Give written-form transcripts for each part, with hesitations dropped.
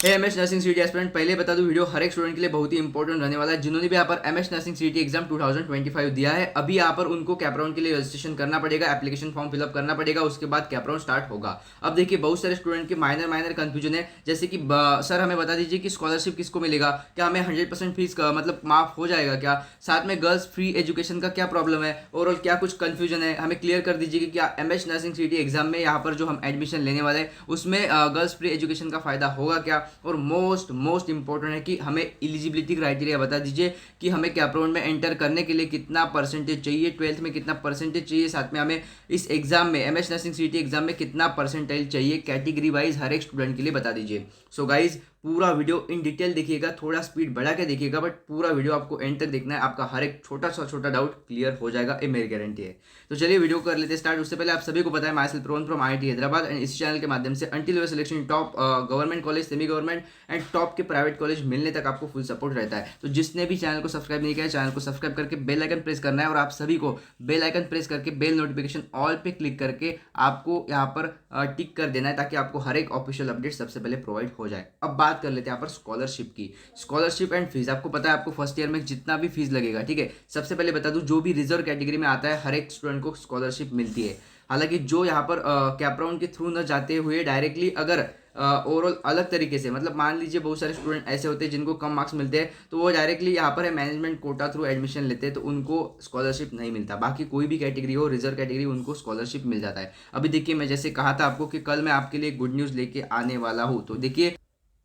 MS nursing सीटी aspirant, पहले बता दूं वीडियो हर एक स्टूडेंट के लिए बहुत ही इंपॉर्टेंट रहने वाला है। जिन्होंने भी यहाँ पर एमएस नर्सिंग सीटी एग्जाम 2025 दिया है, अभी यहाँ पर उनको कैपराउंड के लिए रजिस्ट्रेशन करना पड़ेगा, एप्लीकेशन फॉर्म फिलअप करना पड़ेगा, उसके बाद कैपराउंड स्टार्ट होगा। अब देखिए बहुत सारे स्टूडेंट के माइनर माइनर कंफ्यूजन है, जैसे कि सर हमें बता दीजिए कि स्कॉलरशिप किसको मिलेगा, क्या हमें 100% फीस का मतलब माफ हो जाएगा क्या, साथ में गर्ल्स फ्री एजुकेशन का क्या प्रॉब्लम है, ओवरऑल क्या कुछ कंफ्यूजन है, हमें क्लियर कर दीजिए कि क्या एमएस नर्सिंग सीटी एग्जाम में यहाँ पर जो हम एडमिशन लेने वाले हैं उसमें गर्ल्स फ्री एजुकेशन का फायदा होगा क्या। और मोस्ट इंपॉर्टेंट है कि हमें एलिजिबिलिटी क्राइटेरिया बता दीजिए कि हमें कैपराउंड में एंटर करने के लिए कितना परसेंटेज चाहिए, 12th में कितना परसेंटेज चाहिए, साथ में हमें इस एग्जाम में एमएस नर्सिंग सीटी एग्जाम में कितना परसेंटाइल चाहिए, कैटेगरी वाइज हर एक स्टूडेंट के लिए बता दीजिए। सो गाइज पूरा वीडियो इन डिटेल देखिएगा, थोड़ा स्पीड बढ़ा के देखिएगा, बट पूरा वीडियो आपको एंड तक देखना है, आपका हर एक छोटा डाउट क्लियर हो जाएगा, ये मेरी गारंटी है। तो चलिए वीडियो कर लेते हैं स्टार्ट। उससे पहले आप सभी को पता है my self Rohan from IIT Hyderabad, and इस चैनल के माध्यम से until your selection top government college, semi government and top के प्राइवेट कॉलेज मिलने तक आपको फुल सपोर्ट रहता है। तो जिसने भी चैनल को सब्सक्राइब नहीं किया है, चैनल को सब्सक्राइब करके बेल आइकन प्रेस करना है, और आप सभी को बेल आइकन प्रेस करके बेल नोटिफिकेशन ऑल पे क्लिक करके आपको यहाँ पर टिक कर देना है, ताकि आपको हर एक ऑफिशियल अपडेट सबसे पहले प्रोवाइड हो जाए। अब बात कर लेते हैं यहाँ पर स्कॉलरशिप की। स्कॉलरशिप एंड फीस आपको पता है, आपको फर्स्ट ईयर में जितना भी फीस लगेगा, ठीक है। सबसे पहले बता दूं, जो भी रिजर्व कैटेगरी में आता है हर एक स्टूडेंट को स्कॉलरशिप मिलती है। हालांकि जो यहाँ पर कैपराउंड के थ्रू न जाते हुए डायरेक्टली अगर ओवरऑल अलग तरीके से, मतलब मान लीजिए बहुत सारे स्टूडेंट ऐसे होते हैं जिनको कम मार्क्स मिलते हैं, तो वो डायरेक्टली यहाँ पर मैनेजमेंट कोटा थ्रू एडमिशन लेते हैं, तो उनको स्कॉलरशिप नहीं मिलता। बाकी कोई भी कैटेगरी हो, रिजर्व कैटेगरी, उनको स्कॉलरशिप मिल जाता है। अभी देखिए मैं जैसे कहा था आपको कि कल मैं आपके लिए गुड न्यूज़ लेके आने वाला हूँ। तो देखिए,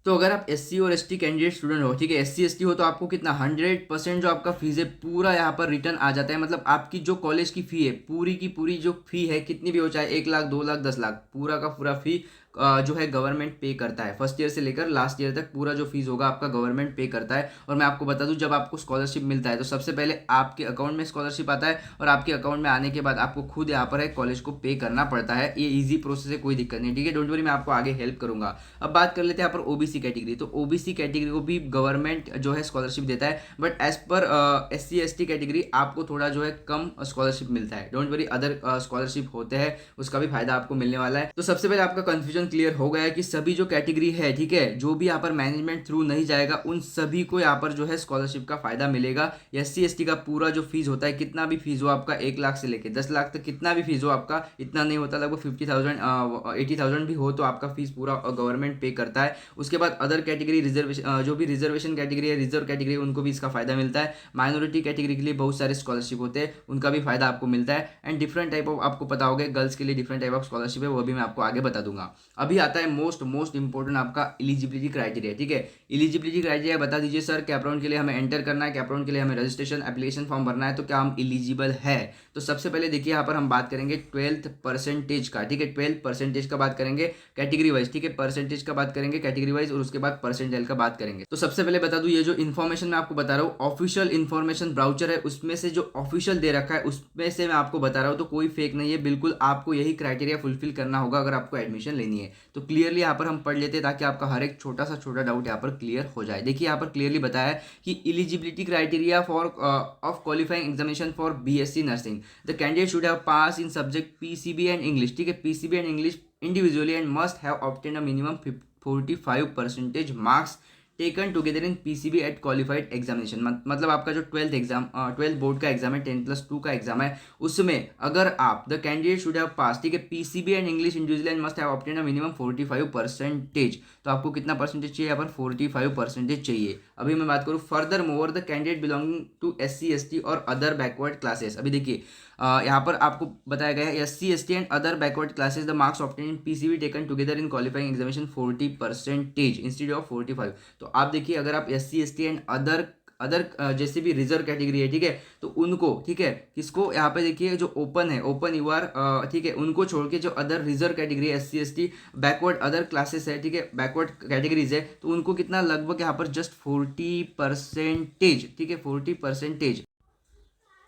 तो अगर आप एससी और एसटी कैंडिडेट स्टूडेंट हो, ठीक है, एससी एसटी हो, तो आपको कितना 100% जो आपका फीस है पूरा यहाँ पर रिटर्न आ जाता है। मतलब आपकी जो कॉलेज की फी है, पूरी की पूरी जो फी है, कितनी भी हो, चाहे 1 लाख 2 लाख 10 लाख, पूरा का पूरा फी जो है गवर्नमेंट पे करता है। फर्स्ट ईयर से लेकर लास्ट ईयर तक पूरा जो फीस होगा आपका गवर्नमेंट पे करता है। और मैं आपको बता दूं, जब आपको स्कॉलरशिप मिलता है तो सबसे पहले आपके अकाउंट में स्कॉलरशिप आता है, और आपके अकाउंट में आने के बाद आपको खुद यहाँ पर है कॉलेज को पे करना पड़ता है। ये ईजी प्रोसेस है, कोई दिक्कत नहीं, ठीक है, डोंट वरी, मैं आपको आगे हेल्प करूंगा। अब बात कर लेते हैं यहाँ पर ओबीसी कैटेगरी। तो ओबीसी कैटेगरी को भी गवर्नमेंट जो है स्कॉलरशिप देता है, बट एज पर एससी एसटी कैटेगरी आपको थोड़ा जो है कम स्कॉलरशिप मिलता है। डोंट वरी, अदर स्कॉलरशिप होते हैं, उसका भी फायदा आपको मिलने वाला है। तो सबसे पहले आपका कंफ्यूजन क्लियर हो गया है कि सभी जो कैटेगरी है, ठीक है, जो भी यहाँ पर मैनेजमेंट थ्रू नहीं जाएगा उन सभी को यहाँ पर जो है स्कॉलरशिप का फायदा मिलेगा। एससी एसटी का पूरा जो फीस होता है, कितना भी फीस हो आपका, 1 लाख से लेकर 10 लाख तक, कितना भी फीस हो आपका, इतना नहीं होता, लगभग 50,000 80,000 भी हो तो आपका फीस पूरा गवर्नमेंट पे करता है। उसके बाद अदर कैटेगरी, रिजर्वेशन, जो भी रिजर्वेशन कैटेगरी है, रिजर्व कैटेगरी, उनको भी इसका फायदा मिलता है। माइनॉरिटी कैटेगरी के लिए बहुत सारे स्कॉलरशिप होते हैं, उनका भी फायदा आपको मिलता है। एंड डिफरेंट टाइप ऑफ, आपको पता होगा गर्ल्स के लिए डिफरेंट टाइप ऑफ स्कॉलरशिप है, वो भी मैं आपको आगे बता दूंगा। अभी आता है मोस्ट इंपॉर्टेंट आपका एलिजिबिलिटी क्राइटेरिया, ठीक है। एलिजिबिलिटी क्राइटेरिया बता दीजिए सर, कैपराउंड के लिए हमें एंटर करना है, कैपराउंड के लिए हमें रजिस्ट्रेशन एप्लीकेशन फॉर्म भरना है, तो क्या हम एलिजिबल है। तो सबसे पहले देखिए यहाँ पर हम बात करेंगे 12th परसेंटेज का, ठीक है, 12 परसेंटेज का बात करेंगे कैटेगरी वाइज, ठीक है, परसेंटेज का बात करेंगे कैटेगरी वाइज, और उसके बाद परसेंटाइल का बात करेंगे। तो सबसे पहले बता दूं, ये जो इन्फॉर्मेशन मैं आपको बता रहा हूँ ऑफिशियल इन्फॉर्मेशन ब्राउचर है, उसमें से जो ऑफिशियल दे रखा है उसमें से मैं आपको बता रहा हूँ, तो कोई फेक नहीं है, बिल्कुल आपको यही क्राइटेरिया फुलफिल करना होगा अगर आपको एडमिशन लेनी है। तो क्लियरली यहाँ पर हम पढ़ लेते हैं, ताकि आपका हर एक छोटा डाउट यहाँ पर क्लियर हो जाए। देखिए यहाँ पर क्लियरली बताया है कि eligibility criteria for of qualifying examination for BSc nursing, the candidate should have pass in subject PCB and English, ठीक है, PCB and English individually and must have obtain a minimum 45% marks taken together in PCB at qualified examination. मतलब आपका जो 12th board का exam है, 10+2 का exam है, उसमें अगर आप द कैंडिडेट शुड हैव पास, ठीक है, PCB and English individually and must have obtain a minimum 45%। तो आपको कितना परसेंटेज चाहिए, यहाँ पर 45% चाहिए। अभी मैं बात करूँ further more, the candidate belonging to SC ST और अदर बैकवर्ड क्लासेस। अभी देखिए यहाँ पर आपको बताया गया है SC ST and other backward classes, the marks obtain in PCB taken together in qualifying examination 40% instead of 45। तो आप देखिए, अगर आप SC ST and other other जैसे भी रिजर्व कैटेगरी है, ठीक है, तो उनको, ठीक है, किसको यहाँ पे देखिए जो ओपन है, ओपन यू आर, ठीक है, उनको छोड़ के जो अदर रिजर्व कैटेगरी है, SC ST backward other classes है, ठीक है, बैकवर्ड कैटेगरीज है, तो उनको कितना, लगभग यहाँ पर जस्ट 40%, ठीक है, 40%।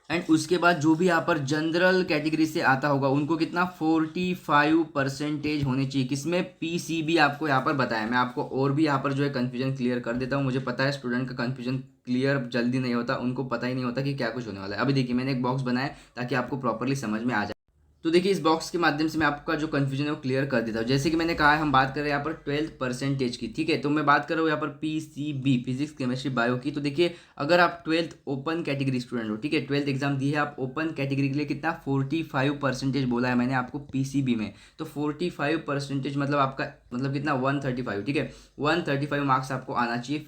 एंड उसके बाद जो भी यहाँ पर जनरल कैटेगरी से आता होगा उनको कितना, 45% होने चाहिए, किसमें, पीसीबी। आपको यहाँ पर बताया, मैं आपको और भी यहाँ पर जो है कन्फ्यूजन क्लियर कर देता हूँ। मुझे पता है स्टूडेंट का कन्फ्यूजन क्लियर जल्दी नहीं होता, उनको पता ही नहीं होता कि क्या कुछ होने वाला है। अभी देखिए मैंने एक बॉक्स बनाया ताकि आपको प्रॉपरली समझ में आ जाए। तो देखिए इस बॉक्स के माध्यम से मैं आपका जो कंफ्यूजन है वो क्लियर कर देता हूँ। जैसे कि मैंने कहा है हम बात कर रहे हैं यहाँ पर 12th परसेंटेज की, ठीक है। तो मैं बात कर रहा हूँ यहाँ पर PCB, फिजिक्स केमिस्ट्री बायो की। तो देखिए अगर आप 12th ओपन कैटेगरी स्टूडेंट हो, ठीक है, 12th एग्जाम दी है आप ओपन कैटेगरी के लिए, कितना 45 परसेंटेज बोला है मैंने आपको PCB में। तो 45 परसेंटेज मतलब आपका मतलब कितना 135, ठीक है, 135 मार्क्स आपको आना चाहिए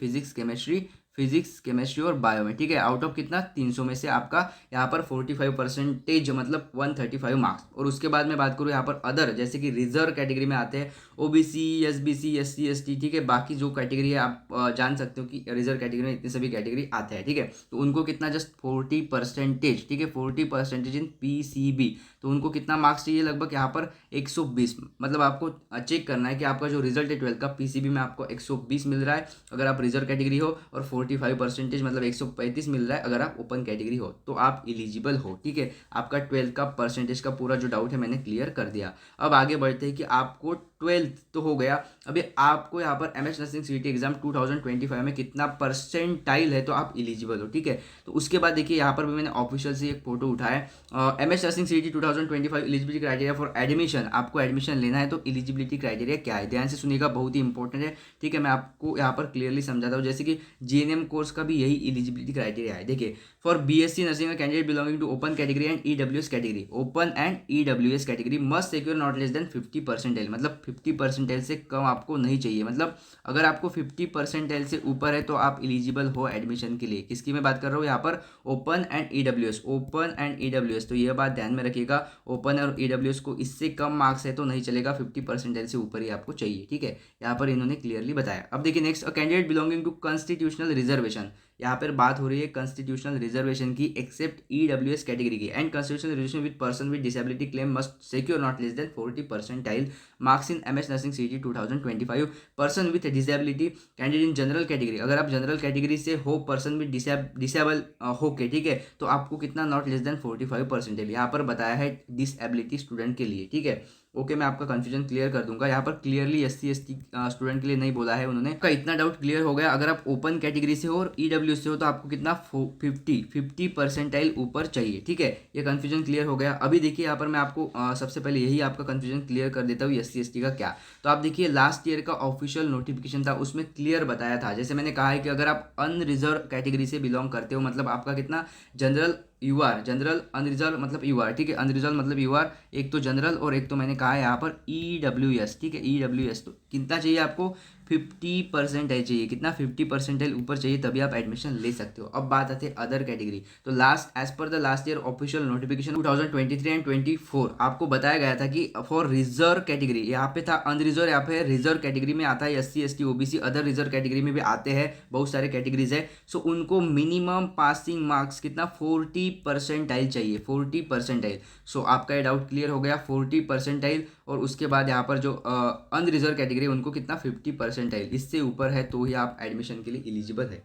फिजिक्स केमिस्ट्री और बायो में, ठीक है। आउट ऑफ कितना 300 में से आपका यहाँ पर 45 परसेंटेज मतलब 135 मार्क्स। और उसके बाद मैं बात करूँ यहाँ पर अदर, जैसे कि रिजर्व कैटेगरी में आते हैं OBC, SBC, SC, ST, ठीक है। बाकी जो कैटेगरी है आप जान सकते हो कि रिजर्व कैटेगरी में इतने सभी कैटेगरी आते हैं, ठीक है। तो उनको कितना जस्ट 40 परसेंटेज, ठीक है, 40 परसेंटेज इन PCB। तो उनको कितना मार्क्स चाहिए, लगभग यहाँ पर 120। मतलब आपको चेक करना है कि आपका जो रिजल्ट है 12th का PCB में आपको 120 मिल रहा है अगर आप रिजर्व कैटेगरी हो, और 45 परसेंटेज मतलब 135 मिल रहा है अगर आप ओपन कैटेगरी हो, तो आप एलिजिबल हो, ठीक है। आपका 12th का परसेंटेज का पूरा जो डाउट है मैंने क्लियर कर दिया। अब आगे बढ़ते हैं कि आपको 12th तो हो गया, अभी आपको यहाँ पर MS नर्सिंग CET एग्जाम 2025 में कितना परसेंटाइल है तो आप एलिजिबल हो, ठीक है। तो उसके बाद देखिए यहाँ पर भी मैंने ऑफिशियल से एक फोटो उठाया है। MS nursing CET 2025 eligibility criteria for admission. आपको एडमिशन लेना है तो एलिजिबिलिटी क्राइटेरिया क्या है, ध्यान से सुनिएगा, बहुत ही इंपॉर्टेंट है, ठीक है। मैं आपको यहाँ पर क्लियरली समझाता हूँ। जैसे कि GNM कोर्स का भी यही एलिजिबिलिटी क्राइटेरिया है। देखिए for BSc nursing candidate belonging to open category and EWS category, open and EWS category must secure not less than 50 percentile. मतलब 50 परसेंटाइल से कम आपको नहीं चाहिए। मतलब अगर आपको 50 परसेंटाइल से ऊपर है तो आप एलिजिबल हो एडमिशन के लिए। किसकी मैं बात कर रहा हूँ यहाँ पर, open and EWS, open and EWS। तो यह बात ध्यान में रखिएगा, ओपन और EWS को इससे कम मार्क्स है तो नहीं चलेगा, 50 परसेंटाइल से ऊपर ही आपको चाहिए, ठीक है। यहाँ पर इन्होंने क्लियरली बताया। अब देखिए next, candidate belonging to constitutional reservation. यहाँ पर बात हो रही है कॉन्स्टिट्यूशनल रिजर्वेशन की, एक्सेप्ट EWS कैटेगरी की, and constitutional reservation with person with disability claim must secure not less than 40 percentile marks in MS nursing CET 2025। Person with disability candidate in general category, अगर आप general category से हो, person with disable हो के, ठीक है, तो आपको कितना नॉट लेस देन 45 परसेंटाइल यहाँ पर बताया है डिसेबिलिटी स्टूडेंट के लिए, ठीक है। ओके मैं आपका कंफ्यूजन क्लियर कर दूंगा। यहाँ पर क्लियरली SC ST स्टूडेंट के लिए नहीं बोला है उन्होंने। का इतना डाउट क्लियर हो गया। अगर आप ओपन कैटेगरी से हो और EWS से हो तो आपको कितना 50 परसेंटाइल ऊपर चाहिए, ठीक है। ये कंफ्यूजन क्लियर हो गया। अभी देखिए यहाँ पर मैं आपको सबसे पहले यही आपका कंफ्यूजन क्लियर कर देता हूँ SC ST का क्या। तो आप देखिए लास्ट ईयर का ऑफिशियल नोटिफिकेशन था, उसमें क्लियर बताया था, जैसे मैंने कहा है कि अगर आप अनरिजर्व कैटेगरी से बिलोंग करते हो, मतलब आपका कितना जनरल जनरल, अनरिजर्व मतलब UR, ठीक है, अनरिजर्व मतलब UR, एक तो जनरल और एक तो मैंने कहा है यहाँ पर EWS, ठीक है, EWS। तो कितना चाहिए आपको, 50 परसेंटाइल चाहिए। कितना 50 परसेंटाइल ऊपर चाहिए तभी आप एडमिशन ले सकते हो। अब बात आती है अदर कैटेगरी। तो लास्ट एज पर the last year official notification 2023 and 24 आपको बताया गया था कि फॉर रिजर्व कैटेगरी, यहाँ पे था अनरिजर्व, यहाँ पे रिजर्व कैटेगरी में आता है SC ST OBC, other reserve category में भी आते हैं, बहुत सारे कैटेगरीज है। सो उनको मिनिमम पासिंग मार्क्स कितना 40 परसेंटाइल चाहिए, 40 परसेंटाइल। सो आपका ये डाउट क्लियर हो गया, 40 परसेंटाइल। और उसके बाद यहाँ पर जो अनरिजर्व कैटेगरी उनको कितना 50 परसेंटाइल, इससे ऊपर है तो ही आप एडमिशन के लिए एलिजिबल है।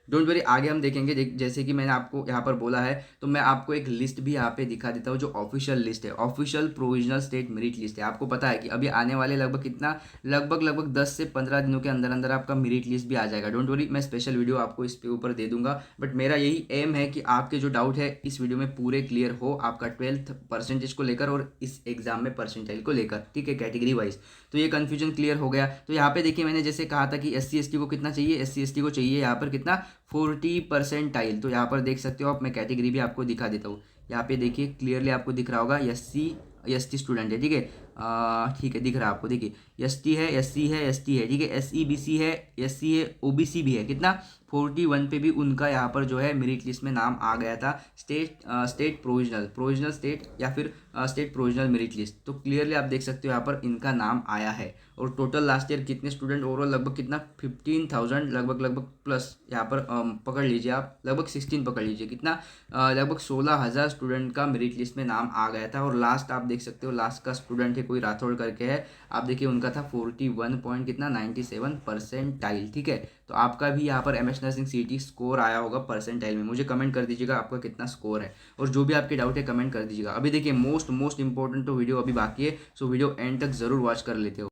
डोंट वरी, आगे हम देखेंगे। जैसे कि मैंने आपको यहाँ पर बोला है, तो मैं आपको एक लिस्ट भी यहाँ पे दिखा देता हूँ जो ऑफिशियल लिस्ट है, official provisional state merit list है। आपको पता है कि अभी आने वाले लगभग कितना, लगभग 10 से 15 दिनों के अंदर अंदर आपका मेरिट लिस्ट भी आ जाएगा। डोंट वरी, मैं स्पेशल वीडियो आपको इस पे ऊपर दे दूंगा। बट मेरा यही एम है कि आपके जो डाउट है इस वीडियो में पूरे क्लियर हो, आपका 12th परसेंटेज को लेकर और इस एग्जाम में परसेंटाइल को लेकर, ठीक है, कैटेगरी वाइज। तो ये कन्फ्यूजन क्लियर हो गया। तो यहाँ पे देखिए मैंने जैसे कहा था कि SC ST को कितना चाहिए, SC ST को चाहिए यहाँ पर कितना 40 परसेंटाइल। तो यहाँ पर देख सकते हो आप, मैं कैटेगरी भी आपको दिखा देता हूँ। यहाँ पे देखिए क्लियरली आपको दिख रहा होगा SC ST स्टूडेंट है, ठीक है, ठीक है, दिख रहा है आपको, देखिए ST है, SC है, ST है, ठीक है, SE BC है, SC है, OBC भी है। कितना 41 पे भी उनका यहाँ पर जो है मेरिट लिस्ट में नाम आ गया था, स्टेट प्रोविजनल स्टेट या फिर स्टेट प्रोविजनल मेरिट लिस्ट। तो क्लियरली आप देख सकते हो यहाँ पर इनका नाम आया है। और टोटल लास्ट ईयर कितने स्टूडेंट ओवरऑल, लगभग कितना 15,000 लगभग प्लस यहाँ पर पकड़ लीजिए आप, लगभग 16 पकड़ लीजिए, कितना लगभग 16,000 स्टूडेंट का मेरिट लिस्ट में नाम आ गया था। और लास्ट आप देख सकते हो, लास्ट का स्टूडेंट है कोई राठौड़ करके है, आप देखिए उनका था 41 पॉइंट कितना 97 परसेंटाइल, ठीक है। तो आपका भी यहाँ पर MS नर्सिंग CET स्कोर आया होगा परसेंटाइल में, मुझे कमेंट कर दीजिएगा आपका कितना स्कोर है, और जो भी आपके डाउट है कमेंट कर दीजिएगा। अभी देखिए मोस्ट इंपॉर्टेंट तो वीडियो अभी बाकी है, सो वीडियो एंड तक जरूर वॉच कर लेते हो।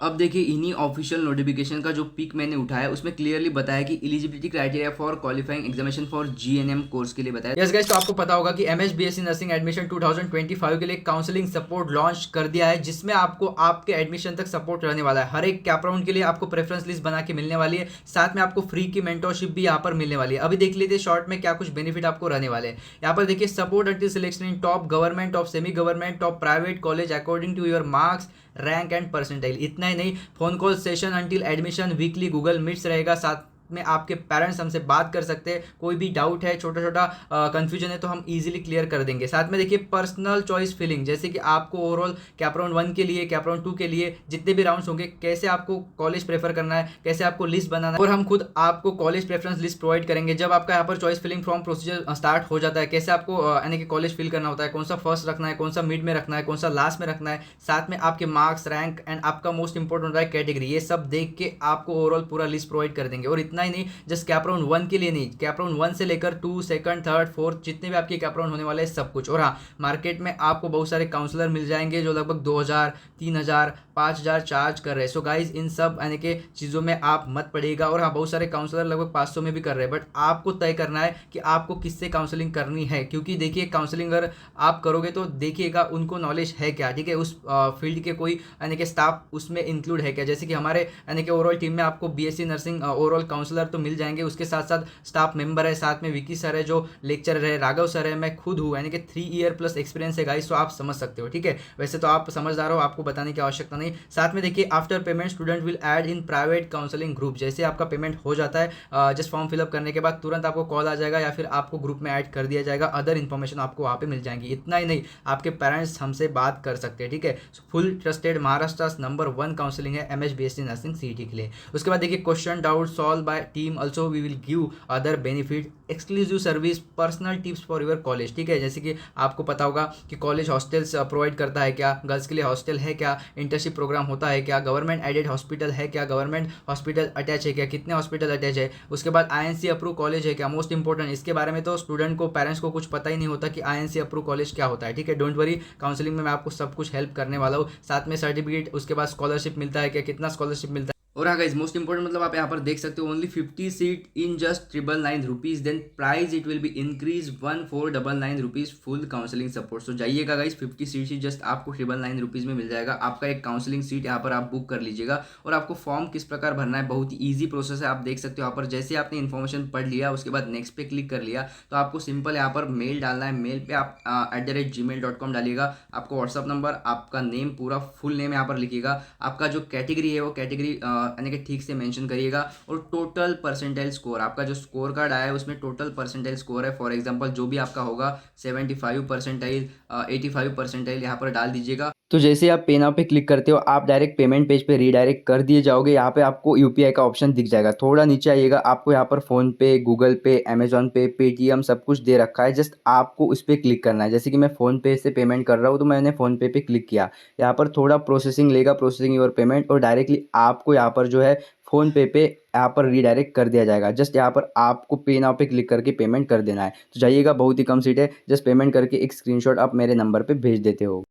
अब देखिए इन्हीं ऑफिशियल नोटिफिकेशन का जो पिक मैंने उठाया उसमें क्लियरली बताया कि eligibility criteria for qualifying examination for GNM course के लिए बताया। यस गाइस, तो आपको पता होगा कि एमएस बीएससी नर्सिंग एडमिशन 2025 के लिए काउंसलिंग सपोर्ट लॉन्च कर दिया है, जिसमें आपको आपके एडमिशन तक सपोर्ट रहने वाला है। हर एक कैप राउंड के लिए आपको प्रेफरेंस लिस्ट बना के मिलने वाली है, साथ में आपको फ्री की मेंटरशिप भी यहाँ पर मिलने वाली है। अभी देख लीजिए शॉर्ट में क्या कुछ बेनिफिट आपको रहने वाले हैं। यहाँ पर देखिए support until selection in top government, top semi government, top private college according to your marks, rank and percentile. इतना ही नहीं, phone call session until admission, weekly Google meets रहेगा, साथ में आपके पेरेंट्स हमसे बात कर सकते हैं। कोई भी डाउट है, छोटा छोटा कंफ्यूजन है तो हम इजीली क्लियर कर देंगे। साथ में देखिए पर्सनल चॉइस फिलिंग, जैसे कि आपको ओवरऑल कैप राउंड 1 के लिए, कैप राउंड 2 के लिए जितने भी राउंड्स होंगे, कैसे आपको कॉलेज प्रेफर करना है, कैसे आपको लिस्ट बनाना है, और हम खुद आपको कॉलेज प्रेफरेंस लिस्ट प्रोवाइड करेंगे। जब आपका यहाँ पर choice filling form procedure start हो जाता है, कैसे आपको यानी कि कॉलेज फिल करना होता है, कौन सा फर्स्ट रखना है, कौन सा मिड में रखना है, कौन सा लास्ट में रखना है, साथ में आपके मार्क्स, रैंक एंड आपका मोस्ट इंपॉर्टेंट होता है कैटेगरी, ये सब देख के आपको ओवरऑल पूरा लिस्ट प्रोवाइड कर देंगे। और इतना ही नहीं, जस्ट कैप राउंड 1 के लिए नहीं, कैप राउंड 1 से लेकर 2, सेकंड, थर्ड, फोर्थ जितने भी आपके कैप राउंड होने वाले हैं सब कुछ। और हाँ, मार्केट में आपको बहुत सारे काउंसलर मिल जाएंगे जो लगभग 2000, 3000, 5000 चार्ज कर रहे हैं। सो गाइज इन सब यानी कि चीज़ों में आप मत पड़िएगा। और हाँ, बहुत सारे काउंसलर लगभग 500 में भी कर रहे हैं, बट आपको तय करना है कि आपको किससे काउंसलिंग करनी है। क्योंकि देखिए काउंसलिंग अगर आप करोगे तो देखिएगा उनको नॉलेज है क्या, ठीक है, उस फील्ड के कोई यानी कि स्टाफ उसमें इंक्लूड है क्या। जैसे कि हमारे यानी कि ओवरऑल टीम में आपको बीएससी नर्सिंग ओवरऑल काउंसलर तो मिल जाएंगे, उसके साथ साथ स्टाफ मेंबर है, साथ में विकी सर है जो लेक्चरर है, राघव सर है, मैं खुद हूँ, यानी कि 3 ईयर प्लस एक्सपीरियंस है गाइस, तो आप समझ सकते हो, ठीक है। वैसे तो आप समझदार हो, आपको बताने की आवश्यकता नहीं। साथ में देखिए after payment student will add in private counselling group. जैसे आपका पेमेंट हो जाता है, जस्ट फॉर्म फिलअप करने के बाद तुरंत आपको कॉल आ जाएगा या फिर आपको ग्रुप में ऐड कर दिया जाएगा। अदर इन्फॉर्मेशन आपको वहाँ पे मिल जाएंगी। इतना ही नहीं, आपके पेरेंट्स हमसे बात कर सकते हैं, ठीक है। Full trusted Maharashtra number 1 counselling है एमएस बीएससी नर्सिंग सीईटी के लिए। उसके बाद देखिए question doubt solve by team, also we will give other benefit, exclusive service, personal tips for your college, ठीक है। जैसे कि आपको पता होगा कि कॉलेज हॉस्टल्स प्रोवाइड करता है क्या, गर्ल्स के लिए हॉस्टल है क्या, इंटर्नशिप प्रोग्राम होता है क्या, गवर्नमेंट एडेड हॉस्पिटल है क्या, गवर्नमेंट हॉस्पिटल अटैच है क्या, कितने हॉस्पिटल अटैच है। उसके बाद आईएनसी अप्रूव कॉलेज है क्या, मोस्ट इंपॉर्टेंट, इसके बारे में तो स्टूडेंट को, पेरेंट्स को कुछ पता ही नहीं होता कि आईएनसी अप्रूव कॉलेज क्या होता है, ठीक है। डोंट वरी, काउंसलिंग में मैं आपको सब कुछ हेल्प करने वाला हूँ। साथ में सर्टिफिकेट, उसके बाद स्कॉलरशिप मिलता है क्या, कितना स्कॉलरशिप मिलता है। और हाँ गाइज, मोस्ट इंपॉर्टेंट मतलब आप यहाँ पर देख सकते हो only 50 seat in just 999 rupees, then price it will be increase 1499 rupees full counselling support. So जाइएगा गाइज, 50 सीट ही जस्ट आपको 999 रुपीज में मिल जाएगा। आपका एक काउंसलिंग सीट यहाँ पर आप बुक कर लीजिएगा। और आपको फॉर्म किस प्रकार भरना है, बहुत ही ईजी प्रोसेस है, आप देख सकते हो यहाँ पर। जैसे आपने इन्फॉर्मेशन पढ़ लिया, उसके बाद नेक्स्ट पे क्लिक कर लिया, तो आपको सिंपल यहाँ पर मेल डालना है। मेल पे आप @gmail.com डालिएगा, आपको व्हाट्सअप नंबर, आपका नेम, पूरा फुल नेम यहाँ पर लिखिएगा, आपका जो कैटेगरी है वो कैटेगरी यानी कि ठीक से मेंशन करिएगा, और टोटल परसेंटाइल स्कोर, आपका जो स्कोर कार्ड आया है उसमें टोटल परसेंटाइल स्कोर है। फॉर एग्जांपल जो भी आपका होगा 75 परसेंटाइल, 85 परसेंटाइल यहाँ पर डाल दीजिएगा। तो जैसे आप पे नाउ पे क्लिक करते हो, आप डायरेक्ट पेमेंट पेज पे रीडायरेक्ट कर दिए जाओगे। यहाँ पे आपको यूपीआई का ऑप्शन दिख जाएगा। थोड़ा नीचे आइएगा, आपको यहाँ पर फोन पे, गूगल पे, अमेजॉन पे, पेटीएम सब कुछ दे रखा है। जस्ट आपको उस पर क्लिक करना है। जैसे कि मैं फ़ोन पे से पेमेंट कर रहा हूँ, तो मैंने फ़ोन पे क्लिक किया। यहाँ पर थोड़ा प्रोसेसिंग लेगा, प्रोसेसिंग योर पेमेंट, और डायरेक्टली आपको यहाँ पर जो है फ़ोन पे यहाँ पर रीडायरेक्ट कर दिया जाएगा। जस्ट यहाँ पर आपको पे नाउ पे क्लिक करके पेमेंट कर देना है। तो जाइएगा, बहुत ही कम सीट है, जस्ट पेमेंट करके एक स्क्रीनशॉट आप मेरे नंबर पे भेज देते हो।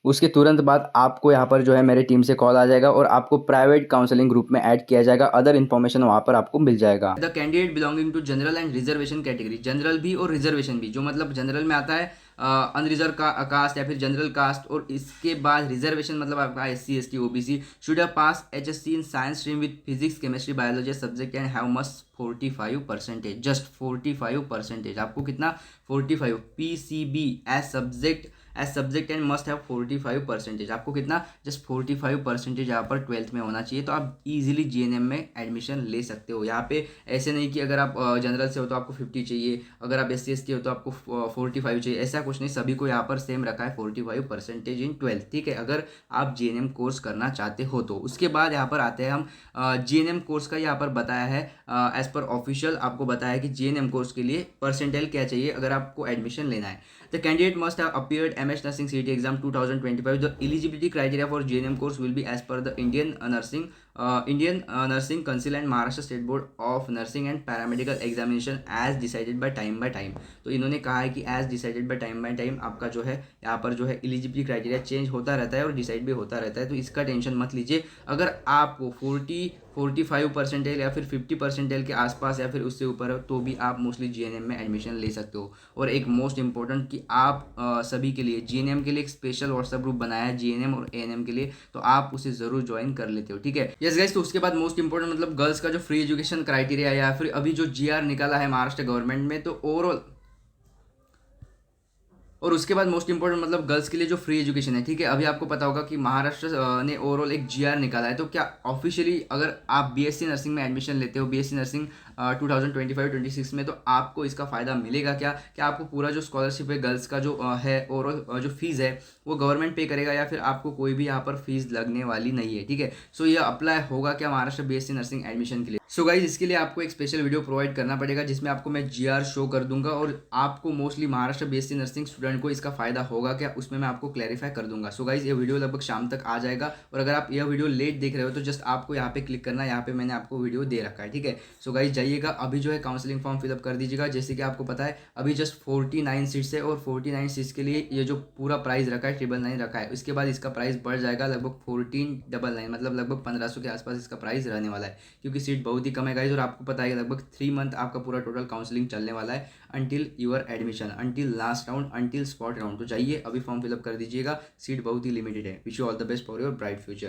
उसके तुरंत बाद आपको यहाँ पर जो है मेरे टीम से कॉल आ जाएगा और आपको प्राइवेट काउंसलिंग ग्रुप में ऐड किया जाएगा। अदर इन्फॉर्मेशन वहाँ पर आपको मिल जाएगा। The candidate belonging to general and reservation category, general भी और रिजर्वेशन भी, जो मतलब जनरल में आता है अनरिजर्व कास्ट या फिर जनरल कास्ट, और इसके बाद रिजर्वेशन मतलब आपका SC ST OBC, should have pass HSC in science stream with physics chemistry biology subject and have must 45 percentage, just 45 percentage. आपको कितना, 45 PCB as subject and must have 45 percentage. आपको कितना, just 45 percentage यहाँ पर 12th में होना चाहिए, तो आप इजीली GNM में एडमिशन ले सकते हो। यहाँ पे ऐसे नहीं कि अगर आप जनरल से हो तो आपको 50 चाहिए, अगर आप SC ST हो तो आपको 45 चाहिए, ऐसा कुछ नहीं। सभी को यहाँ पर सेम रखा है 45 परसेंटेज इन 12th, ठीक है, अगर आप GNM कोर्स करना चाहते हो तो। उसके बाद यहाँ पर आते हैं हम GNM कोर्स का यहाँ पर बताया है एज पर ऑफिशियल, आपको बताया है कि GNM कोर्स के लिए परसेंटाइल क्या चाहिए अगर आपको एडमिशन लेना है। The candidate must have appeared MS nursing CET exam 2025। The eligibility criteria for GNM course will be as पर the Indian nursing Indian nursing council and Maharashtra state board of nursing and paramedical examination as decided by time. तो इन्होंने कहा है कि as decided by time आपका जो है यहाँ पर जो है एलिजिबिलिटी क्राइटेरिया चेंज होता रहता है और डिसाइड भी होता रहता है, तो इसका टेंशन मत लीजिए। अगर आपको 45% या फिर 50% के आसपास या फिर उससे ऊपर है तो भी आप मोस्टली जीएनएम में एडमिशन ले सकते हो। और एक मोस्ट इंपॉर्टेंट कि आप सभी के लिए जीएनएम के लिए एक स्पेशल व्हाट्सएप ग्रुप बनाया है जीएनएम और एएनएम के लिए, तो आप उसे ज़रूर ज्वाइन कर लेते हो, ठीक है। यस गाइस, तो उसके बाद मोस्ट इंपॉर्टेंट मतलब गर्ल्स का जो फ्री एजुकेशन क्राइटेरिया या फिर अभी जो जीआर निकाला है महाराष्ट्र गवर्नमेंट में, तो ओवरऑल और उसके बाद मोस्ट इंपॉर्टेंट मतलब गर्ल्स के लिए जो फ्री एजुकेशन है, ठीक है। अभी आपको पता होगा कि महाराष्ट्र ने ओवरऑल एक जीआर निकाला है, तो क्या ऑफिशियली अगर आप बीएससी नर्सिंग में एडमिशन लेते हो, बीएससी नर्सिंग 2025-26 में, तो आपको इसका फ़ायदा मिलेगा क्या आपको पूरा जो स्कॉलरशिप है गर्ल्स का जो है ओवरऑल जो फीस है वो गवर्नमेंट पे करेगा या फिर आपको कोई भी यहाँ पर फीस लगने वाली नहीं है, ठीक है। सो ये अप्लाई होगा क्या महाराष्ट्र बीएससी नर्सिंग एडमिशन के लिए। सो गाइज, इसके लिए आपको एक स्पेशल वीडियो प्रोवाइड करना पड़ेगा जिसमें आपको मैं जीआर शो कर दूंगा और आपको mostly Maharashtra BSc nursing student को इसका फायदा होगा क्या उसमें मैं आपको क्लैरिफाई कर दूंगा। सो गाइज, ये वीडियो लगभग शाम तक आ जाएगा और अगर आप यह वीडियो लेट देख रहे हो तो जस्ट आपको यहाँ पे क्लिक करना है, यहाँ पे मैंने आपको वीडियो दे रखा है, ठीक है। सो गाइज जाइएगा, अभी जो है काउंसलिंग फॉर्म फिलअप कर दीजिएगा। जैसे कि आपको पता है अभी जस्ट 49 सीट्स है और 49 सीट्स के लिए ये जो पूरा प्राइस रखा है 999 रखा है, इसके बाद इसका प्राइस बढ़ जाएगा लगभग 1499, मतलब लगभग 1500 के आसपास इसका प्राइस रहने वाला है क्योंकि सीट बहुत ही कम है गाइज। और आपको पता है लगभग 3 मंथ आपका पूरा टोटल काउंसलिंग चलने वाला है until your admission, until last round, until spot round. तो जाइए अभी फॉर्म फिलअप कर दीजिएगा, सीट बहुत ही लिमिटेड है। Wish you all the best for your bright future.